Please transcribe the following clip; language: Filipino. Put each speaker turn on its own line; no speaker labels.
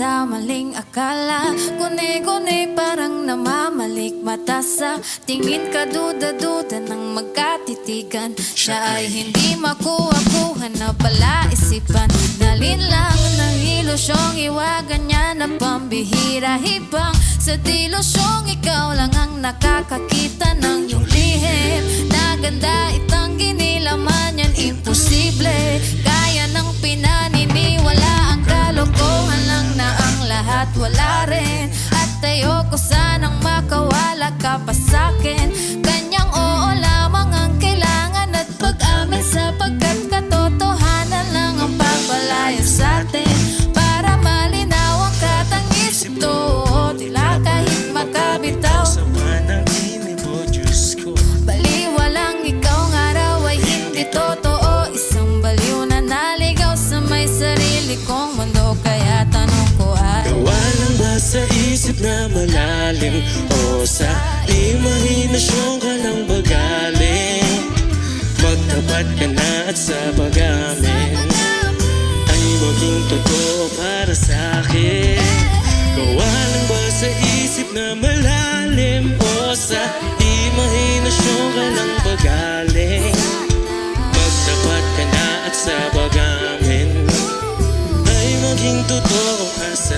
sa maling akala. Guni-guni parang namamalik mata sa tingin ka, duda-duda ng magkatitigan. Siya ay hindi makuha-kuha na pala isipan. Dalin lang ng ilusyong iwagan niya na pambihira. Hibang sa dilusyong ikaw lang ang nakakakita ng iyong lihim. Na ganda itanggi nilaman yan, imposible. Kaya ng pinaniniwala ang kalokohan lang na ang lahat wala rin. At ayoko sanang makawala ka pa sa'kin. Kanyang oo lamang ang kailangan at pag-amin, sapagkat katotohanan lang ang pagpalayo sa'tin. Para malinaw ang katang-isip to, tila kahit makabitaw.
Sama ng inip mo, Diyos ko.
Baliwalang ikaw ng araw ay hindi totoo. Isang baliw na naligaw sa may sarili kong mundo. Kaya tanong ko ay,
Gawa lang ba sa isip na malalim o sa imahinasyon ka lang bagaling? Magtapat ka na at sa pag-amin ay maging totoo para sa'kin. Gawa lang ba sa isip na malalim o sa imahinasyon ka lang bagaling? Magtapat ka na at sa pag-amin ay maging totoo ka sa